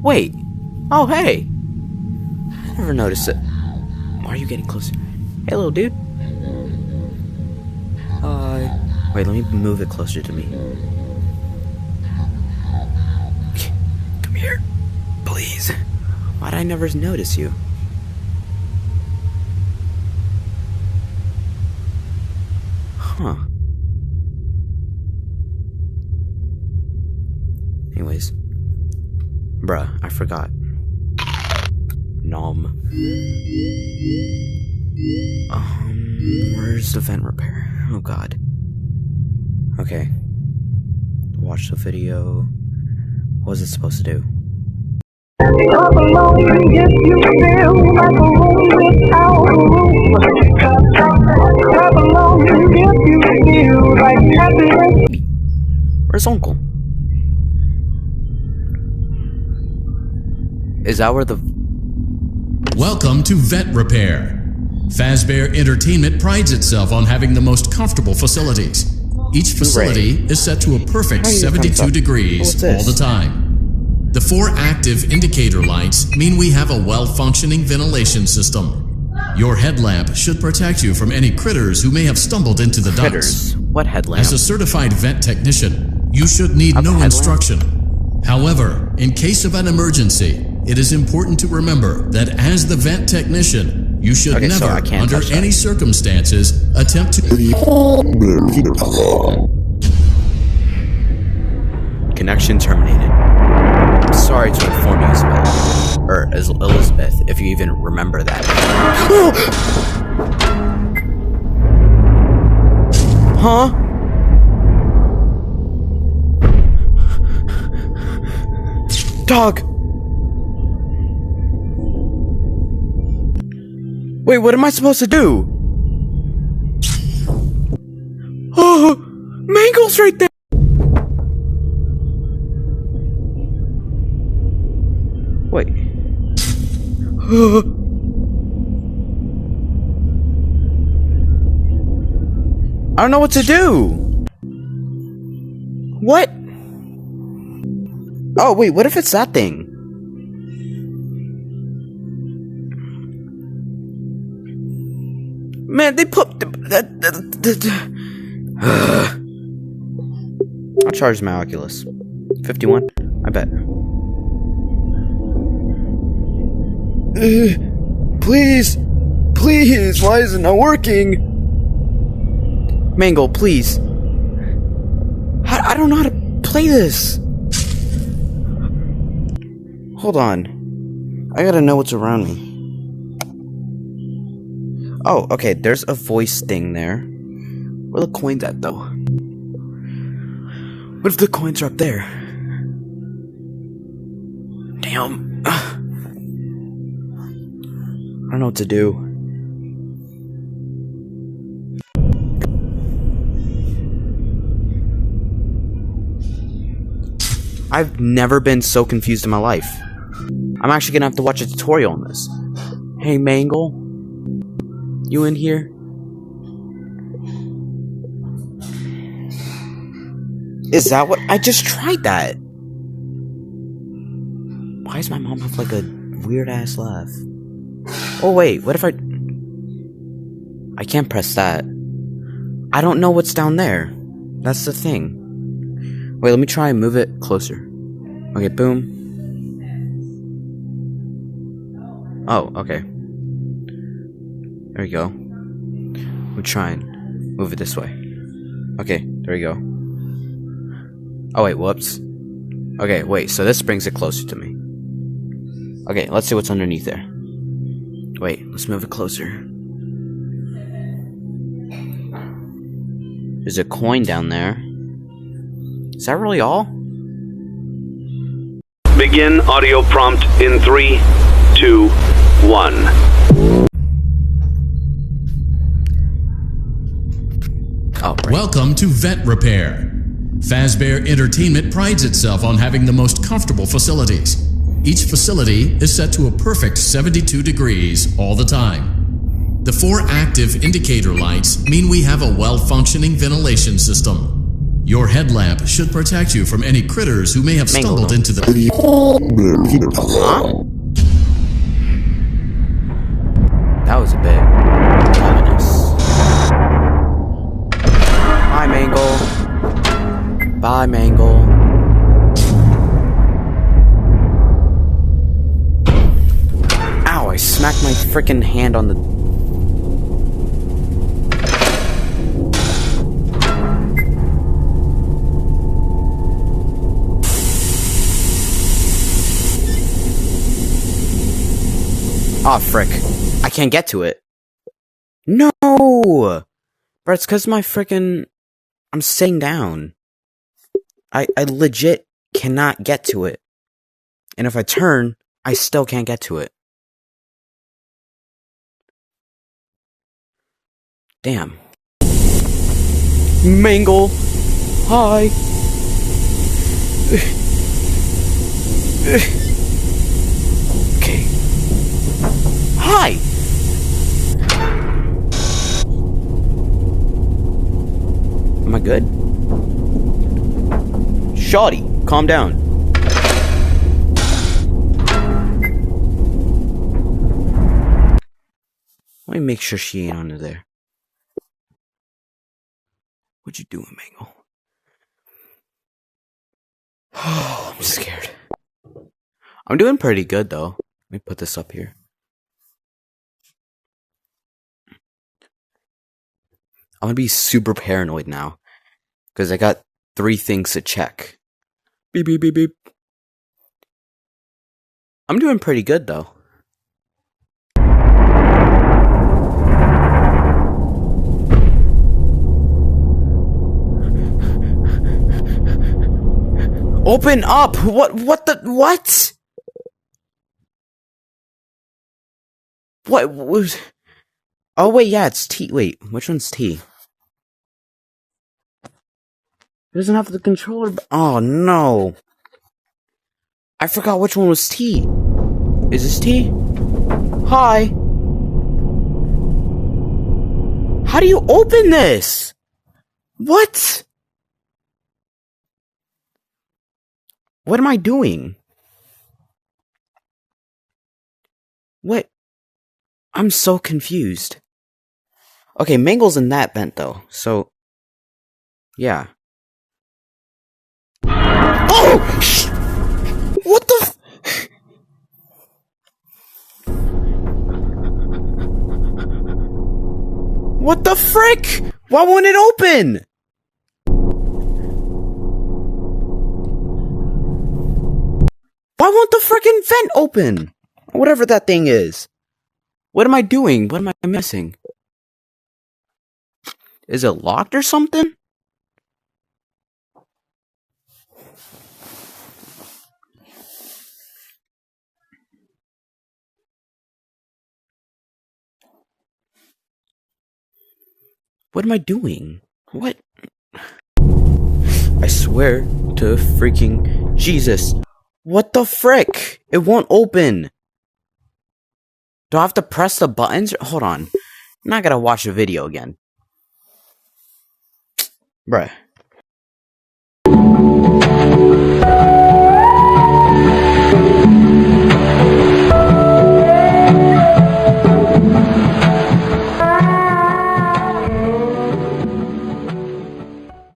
Wait. Oh, hey. I never noticed it. Why are you getting closer? Hey, little dude. Hi. Wait, let me move it closer to me. Come here. Please. Why'd I never notice you? Huh. Anyways. Bruh, I forgot. Nom. Where's the vent repair? Oh god. Okay. Watch the video. What was it supposed to do? Clap along if you feel like a room without a room. Clap along if you feel like happiness. Where's Uncle? Is that where the... Welcome to Vet Repair. Fazbear Entertainment prides itself on having the most comfortable facilities. Each facility is set to a perfect 72 degrees all the time. The 4 active indicator lights mean we have a well-functioning ventilation system. Your headlamp should protect you from any critters who may have stumbled into the ducts. What headlamp? As a certified vent technician, you should need no instruction. However, in case of an emergency, it is important to remember that as the vent technician, you should never, under any circumstances, attempt to... Connection terminated. I'm sorry to inform you, Isabel. Or Elizabeth, if you even remember that. Huh? Dog! Wait, what am I supposed to do? Oh! Mangle's right there! Wait. I don't know what to do! What? Oh, wait, what if it's that thing? Man, they put... I'll charge my Oculus. 51? I bet. Please! Please! Why is it not working? Mangle, please. I don't know how to play this. Hold on. I gotta know what's around me. Oh, okay, there's a voice thing there. Where are the coins at, though? What if the coins are up there? Damn. I don't know what to do. I've never been so confused in my life. I'm actually gonna have to watch a tutorial on this. Hey, Mangle? You in here? Is that what? I just tried that. Why does my mom have like a weird ass laugh? Oh wait, what if I can't press that. I don't know what's down there. That's the thing. Wait, let me try and move it closer. Okay, boom. Oh, okay. There we go. We're trying. Move it this way. Okay, there we go. Oh wait, whoops. Okay, wait, so this brings it closer to me. Okay, let's see what's underneath there. Wait, let's move it closer. There's a coin down there. Is that really all? Begin audio prompt in 3, 2, 1. Oh, right. Welcome to Vet Repair. Fazbear Entertainment prides itself on having the most comfortable facilities. Each facility is set to a perfect 72 degrees all the time. The 4 active indicator lights mean we have a well-functioning ventilation system. Your headlamp should protect you from any critters who may have Mangle stumbled them. into the... Huh? That was a bit ominous. Bye, Mangle. Bye, Mangle. Ow, I smacked my freaking hand on the... Aw, frick. I can't get to it. No! Bro, it's because my freaking... I'm sitting down. I legit cannot get to it. And if I turn, I still can't get to it. Damn. Mangle! Hi! Okay. Hi! Am I good? Shawty, calm down. Let me make sure she ain't under there. What you doing, Mangle? I'm scared. I'm doing pretty good, though. Let me put this up here. I'm gonna be super paranoid now. Because I got 3 things to check. Beep, beep, beep, beep. I'm doing pretty good, though. Open up! What the, what? What was... Oh, wait, yeah, it's T. Wait, which one's T? It doesn't have the controller. Oh, no. I forgot which one was T. Is this T? Hi. How do you open this? What? What am I doing? What? I'm so confused. Okay, Mangle's in that vent, though, so... Yeah. Oh! What the... What the frick? Why won't it open? Why won't the frickin' vent open? Whatever that thing is. What am I doing? What am I missing? Is it locked or something? What am I doing? What? I swear to freaking Jesus. What the frick? It won't open. Do I have to press the buttons? Hold on. I'm not gonna watch the video again. Bruh.